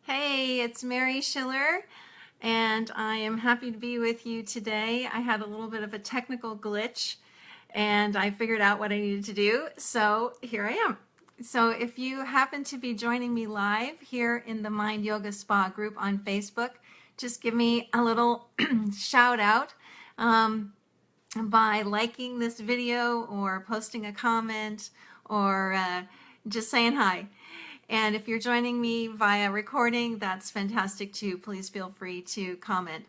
Hey, it's Mary Schiller, and I am happy to be with you today. I had a little bit of a technical glitch, and I figured out what I needed to do, so here I am. So if you happen to be joining me live here in the Mind Yoga Spa group on Facebook, just give me a little shout out by liking this video or posting a comment or just saying hi. And if you're joining me via recording, that's fantastic too. Please feel free to comment.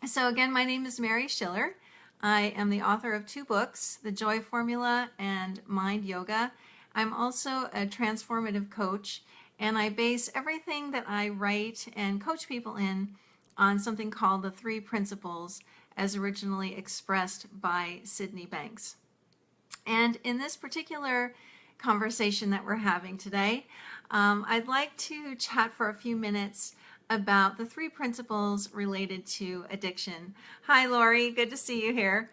So again, my name is Mary Schiller. I am the author of 2 books, The Joy Formula and Mind Yoga. I'm also a transformative coach, and I base everything that I write and coach people in on something called the 3 principles as originally expressed by Sydney Banks. And in this particular conversation that we're having today, I'd like to chat for a few minutes about the 3 principles related to addiction. Hi, Lori. Good to see you here.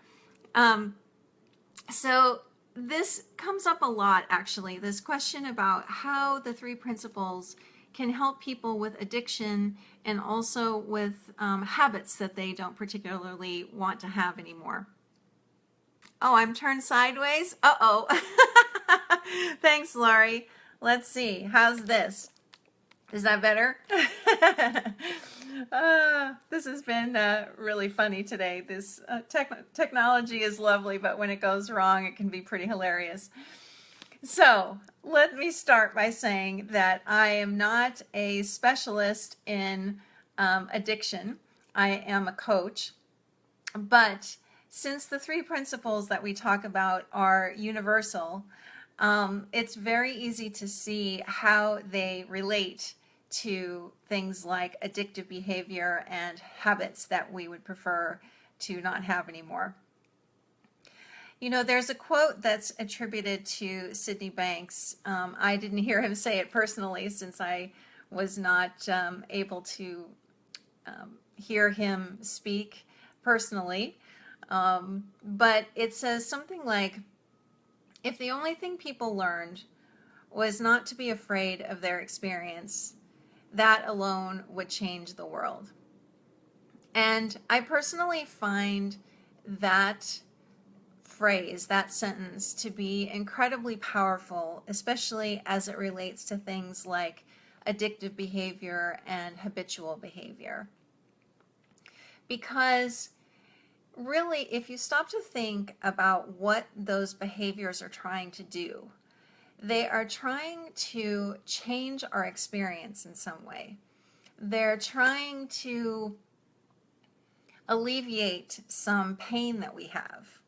So this comes up a lot, actually, this question about how the 3 principles can help people with addiction and also with habits that they don't particularly want to have anymore. Oh, I'm turned sideways? Uh-oh. Thanks, Laurie. Let's see. How's this? Is that better? This has been really funny today. This technology is lovely, but when it goes wrong, it can be pretty hilarious. So let me start by saying that I am not a specialist in addiction. I am a coach, but since the 3 principles that we talk about are universal, it's very easy to see how they relate to things like addictive behavior and habits that we would prefer to not have anymore. You know, there's a quote that's attributed to Sydney Banks. I didn't hear him say it personally since I was not able to hear him speak personally. But it says something like, if the only thing people learned was not to be afraid of their experience, that alone would change the world. And I personally find that phrase, that sentence, to be incredibly powerful, especially as it relates to things like addictive behavior and habitual behavior. Because really, if you stop to think about what those behaviors are trying to do, they are trying to change our experience in some way. They're trying to alleviate some pain that we have.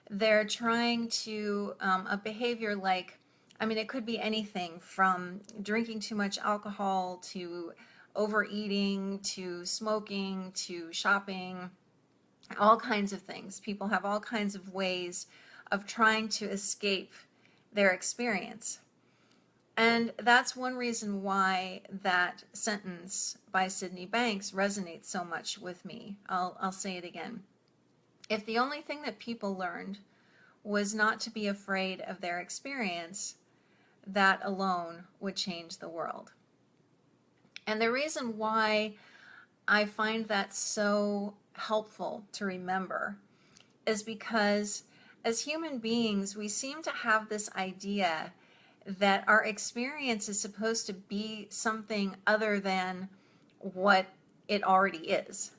They're trying to, a behavior like, it could be anything from drinking too much alcohol to overeating to smoking to shopping, all kinds of things. People have all kinds of ways of trying to escape their experience. And that's one reason why that sentence by Sydney Banks resonates so much with me. I'll say it again. If the only thing that people learned was not to be afraid of their experience, that alone would change the world. And the reason why I find that so helpful to remember is because as human beings, we seem to have this idea that our experience is supposed to be something other than what it already is.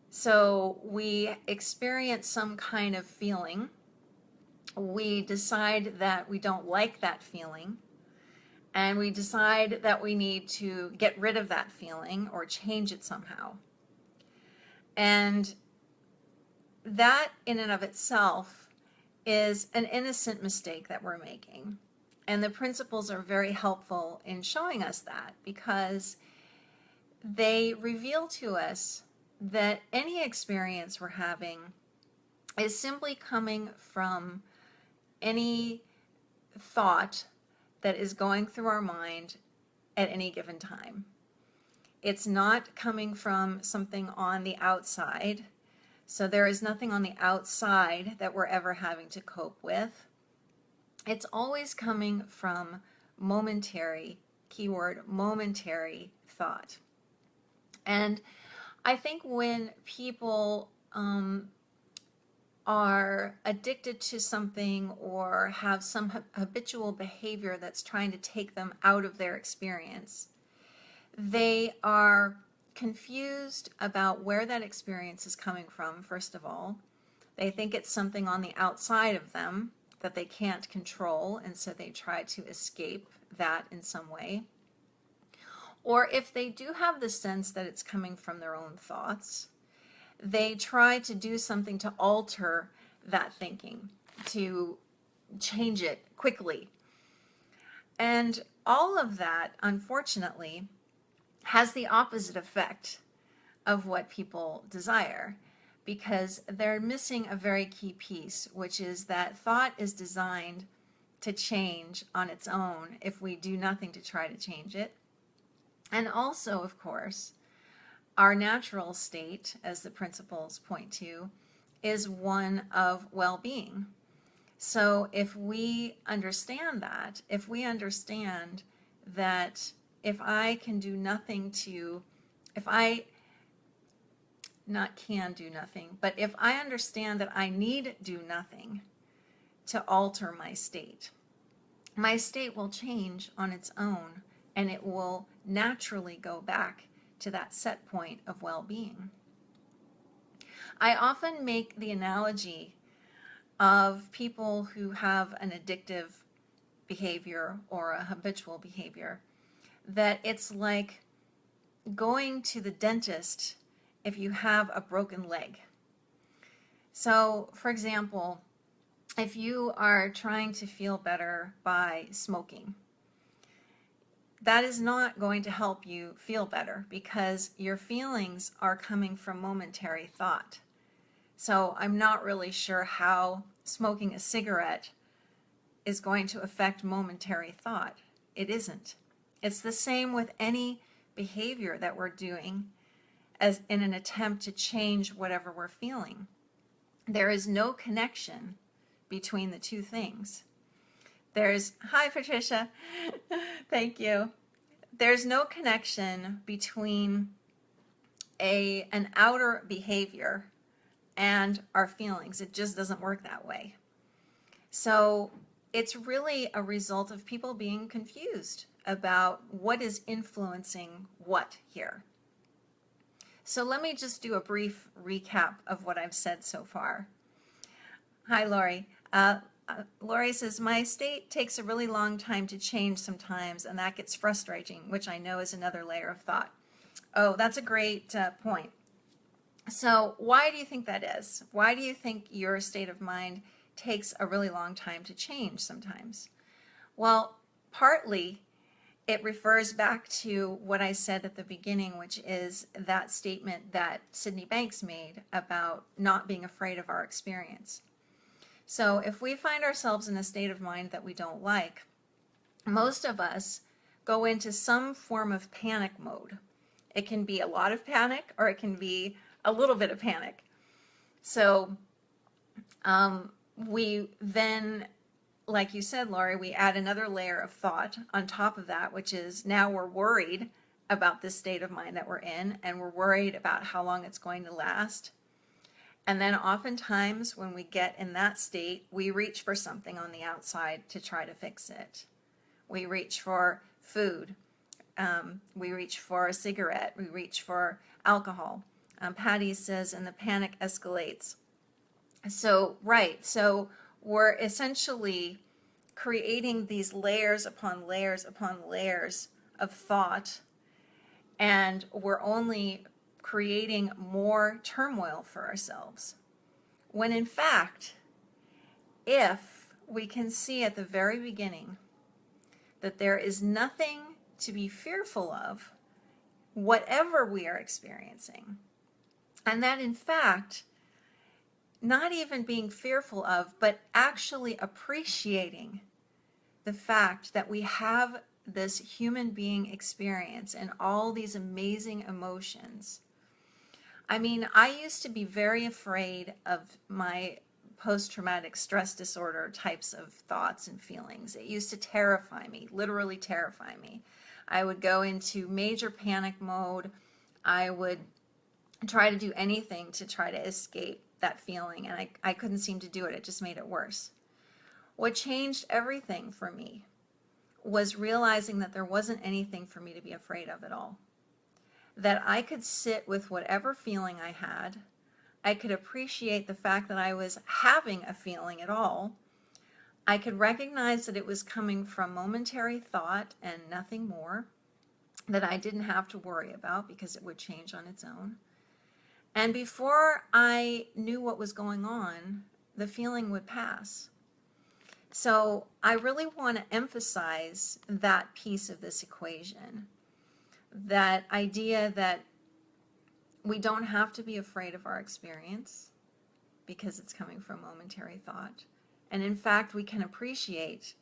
So we experience some kind of feeling. We decide that we don't like that feeling, and we decide that we need to get rid of that feeling or change it somehow. And that in and of itself is an innocent mistake that we're making. And the principles are very helpful in showing us that, because they reveal to us that any experience we're having is simply coming from any thought that is going through our mind at any given time. It's not coming from something on the outside. So there is nothing on the outside that we're ever having to cope with. It's always coming from momentary keyword momentary thought. And I think when people are addicted to something or have some habitual behavior that's trying to take them out of their experience, they are confused about where that experience is coming from, first of all. They think it's something on the outside of them that they can't control, and so they try to escape that in some way. Or if they do have the sense that it's coming from their own thoughts, they try to do something to alter that thinking, to change it quickly. And all of that, unfortunately, has the opposite effect of what people desire, because they're missing a very key piece, which is that thought is designed to change on its own if we do nothing to try to change it. And also, of course, our natural state, as the principles point to, is one of well-being. So if we understand that, if if I can do nothing to, if I not can do nothing, but if I understand that I need do nothing to alter my state will change on its own, and it will naturally go back to that set point of well-being. I often make the analogy of people who have an addictive behavior or a habitual behavior, that it's like going to the dentist if you have a broken leg. So, for example, if you are trying to feel better by smoking, that is not going to help you feel better, because your feelings are coming from momentary thought. So I'm not really sure how smoking a cigarette is going to affect momentary thought. It isn't. It's the same with any behavior that we're doing as in an attempt to change whatever we're feeling. There is no connection between the two things. Hi Patricia, thank you. There's no connection between an outer behavior and our feelings. It just doesn't work that way. So it's really a result of people being confused about what is influencing what here. So let me just do a brief recap of what I've said so far. Hi, Lori. Lori says, my state takes a really long time to change sometimes, and that gets frustrating, which I know is another layer of thought. Oh, that's a great point. So why do you think that is? Why do you think your state of mind takes a really long time to change sometimes? Well, partly it refers back to what I said at the beginning, which is that statement that Sydney Banks made about not being afraid of our experience. So if we find ourselves in a state of mind that we don't like, most of us go into some form of panic mode. It can be a lot of panic, or it can be a little bit of panic. So we then, like you said, Lori, we add another layer of thought on top of that, which is now we're worried about this state of mind that we're in, and we're worried about how long it's going to last. And then oftentimes when we get in that state, we reach for something on the outside to try to fix it. We reach for food. We reach for a cigarette. We reach for alcohol. Patty says, and the panic escalates. So, right. So we're essentially creating these layers upon layers upon layers of thought, and we're only creating more turmoil for ourselves. When in fact, if we can see at the very beginning that there is nothing to be fearful of, whatever we are experiencing, and that in fact, not even being fearful of, but actually appreciating the fact that we have this human being experience and all these amazing emotions. I mean, I used to be very afraid of my post-traumatic stress disorder types of thoughts and feelings. It used to terrify me, literally terrify me. I would go into major panic mode. I would try to do anything to try to escape that feeling, and I couldn't seem to do it. It just made it worse. What changed everything for me was realizing that there wasn't anything for me to be afraid of at all. That I could sit with whatever feeling I had. I could appreciate the fact that I was having a feeling at all. I could recognize that it was coming from momentary thought and nothing more, that I didn't have to worry about because it would change on its own. And before I knew what was going on, the feeling would pass. So I really want to emphasize that piece of this equation, that idea that we don't have to be afraid of our experience because it's coming from momentary thought. And in fact, we can appreciate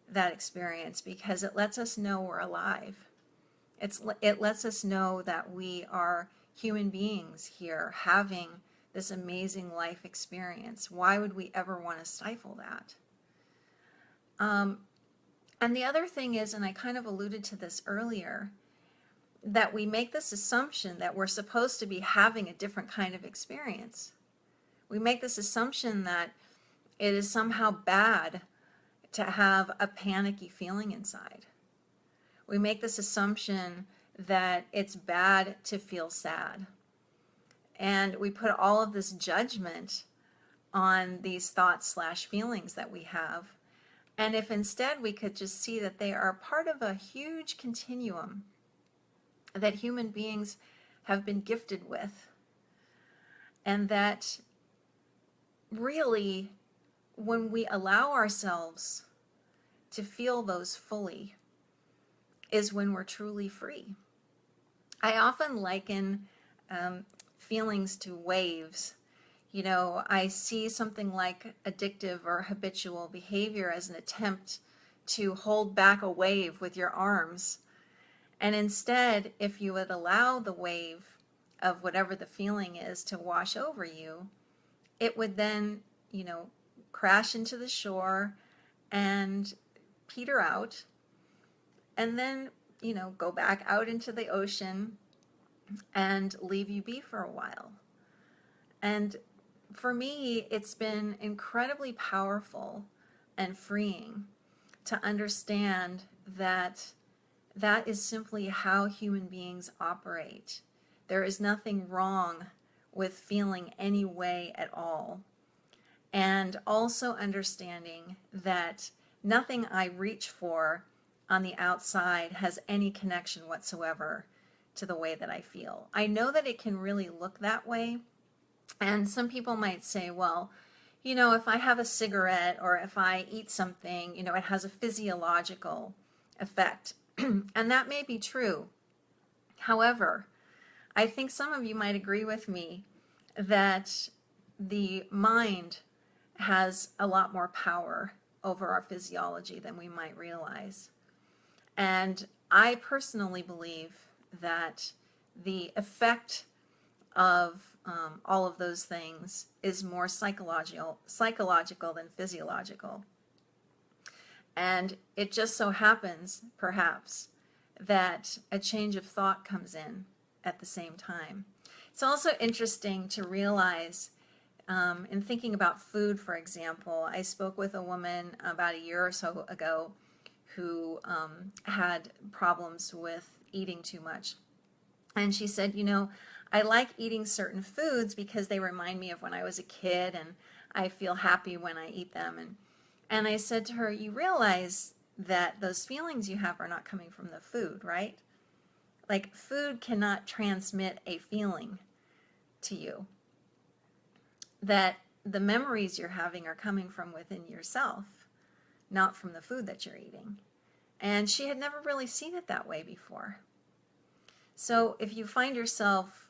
that experience because it lets us know we're alive. It lets us know that we are human beings here having this amazing life experience. Why would we ever want to stifle that? And the other thing is, and I kind of alluded to this earlier, that we make this assumption that we're supposed to be having a different kind of experience. We make this assumption that it is somehow bad to have a panicky feeling inside. We make this assumption that it's bad to feel sad. And we put all of this judgment on these thoughts / feelings that we have. And if instead we could just see that they are part of a huge continuum that human beings have been gifted with, and that really when we allow ourselves to feel those fully is when we're truly free. I often liken feelings to waves. You know, I see something like addictive or habitual behavior as an attempt to hold back a wave with your arms. And instead, if you would allow the wave of whatever the feeling is to wash over you, it would then, crash into the shore and peter out, and then, go back out into the ocean and leave you be for a while. And for me, it's been incredibly powerful and freeing to understand that that is simply how human beings operate. There is nothing wrong with feeling any way at all. And also understanding that nothing I reach for on the outside has any connection whatsoever to the way that I feel. I know that it can really look that way. And some people might say, well, if I have a cigarette or if I eat something, it has a physiological effect. And that may be true. However, I think some of you might agree with me that the mind has a lot more power over our physiology than we might realize. And I personally believe that the effect of all of those things is more psychological than physiological. And it just so happens, perhaps, that a change of thought comes in at the same time. It's also interesting to realize, in thinking about food, for example, I spoke with a woman about a year or so ago who had problems with eating too much. And she said, I like eating certain foods because they remind me of when I was a kid, and I feel happy when I eat them. And I said to her, you realize that those feelings you have are not coming from the food, right? Like, food cannot transmit a feeling to you. That the memories you're having are coming from within yourself, not from the food that you're eating. And she had never really seen it that way before. So if you find yourself,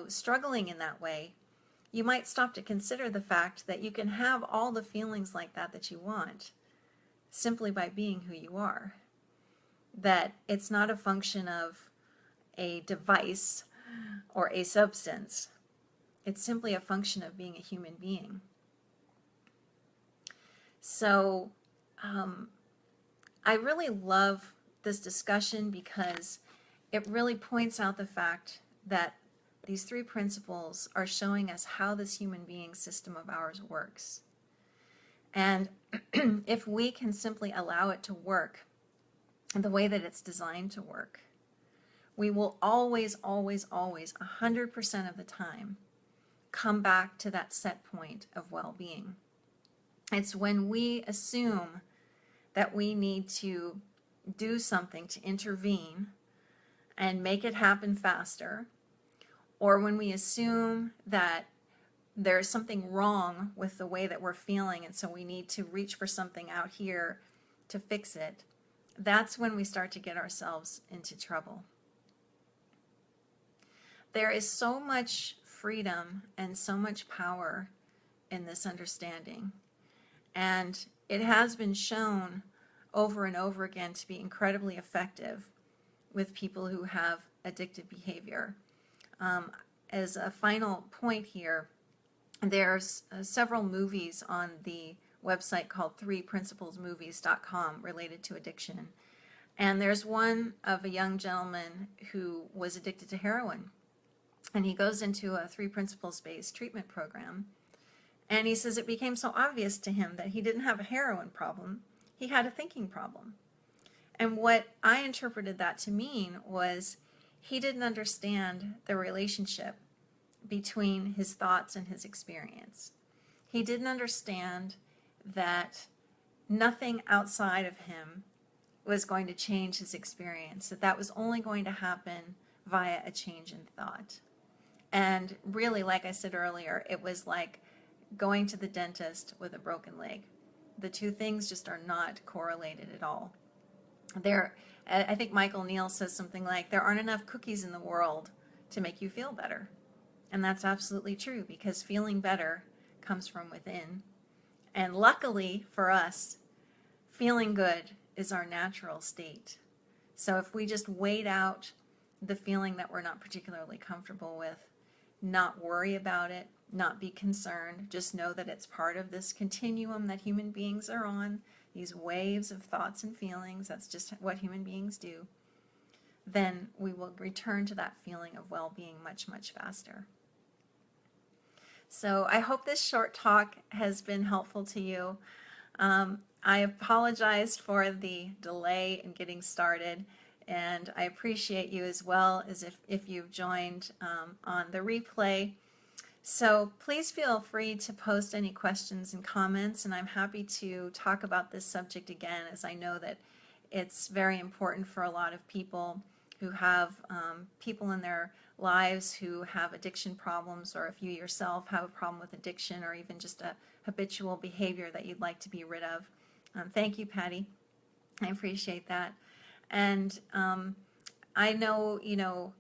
struggling in that way, you might stop to consider the fact that you can have all the feelings like that you want simply by being who you are. That it's not a function of a device or a substance. It's simply a function of being a human being. So I really love this discussion because it really points out the fact that these three principles are showing us how this human being system of ours works. And if we can simply allow it to work the way that it's designed to work, we will always, always, always, 100% of the time, come back to that set point of well-being. It's when we assume that we need to do something to intervene and make it happen faster, or when we assume that there's something wrong with the way that we're feeling and so we need to reach for something out here to fix it, that's when we start to get ourselves into trouble. There is so much freedom and so much power in this understanding. And it has been shown over and over again to be incredibly effective with people who have addictive behavior. As a final point here, there's several movies on the website called 3principlesmovies.com related to addiction. And there's one of a young gentleman who was addicted to heroin. And he goes into a 3 principles-based treatment program. And he says it became so obvious to him that he didn't have a heroin problem. He had a thinking problem. And what I interpreted that to mean was he didn't understand the relationship between his thoughts and his experience. He didn't understand that nothing outside of him was going to change his experience, that was only going to happen via a change in thought. And really, like I said earlier, it was like going to the dentist with a broken leg. The two things just are not correlated at all. I think Michael Neal says something like, there aren't enough cookies in the world to make you feel better. And that's absolutely true, because feeling better comes from within. And luckily for us, feeling good is our natural state. So if we just wait out the feeling that we're not particularly comfortable with, not worry about it, not be concerned, just know that it's part of this continuum that human beings are on, these waves of thoughts and feelings, that's just what human beings do, then we will return to that feeling of well-being much, much faster. So I hope this short talk has been helpful to you. I apologize for the delay in getting started, and I appreciate you as well as if you've joined on the replay. So please feel free to post any questions and comments, and I'm happy to talk about this subject again, as I know that it's very important for a lot of people who have people in their lives who have addiction problems, or if you yourself have a problem with addiction, or even just a habitual behavior that you'd like to be rid of. Thank you, Patty. I appreciate that. And I know,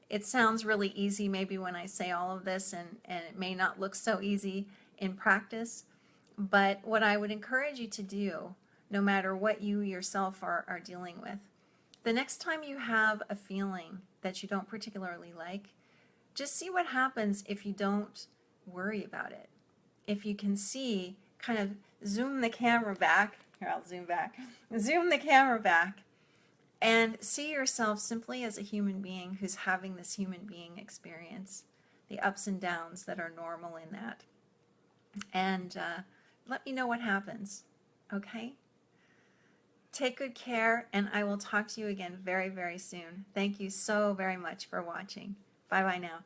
it sounds really easy maybe when I say all of this, and it may not look so easy in practice, but what I would encourage you to do, no matter what you yourself are dealing with, the next time you have a feeling that you don't particularly like, just see what happens if you don't worry about it. If you can see, kind of zoom the camera back, here I'll zoom back, zoom the camera back, and see yourself simply as a human being who's having this human being experience, the ups and downs that are normal in that. And let me know what happens, okay? Take good care, and I will talk to you again very, very soon. Thank you so very much for watching. Bye-bye now.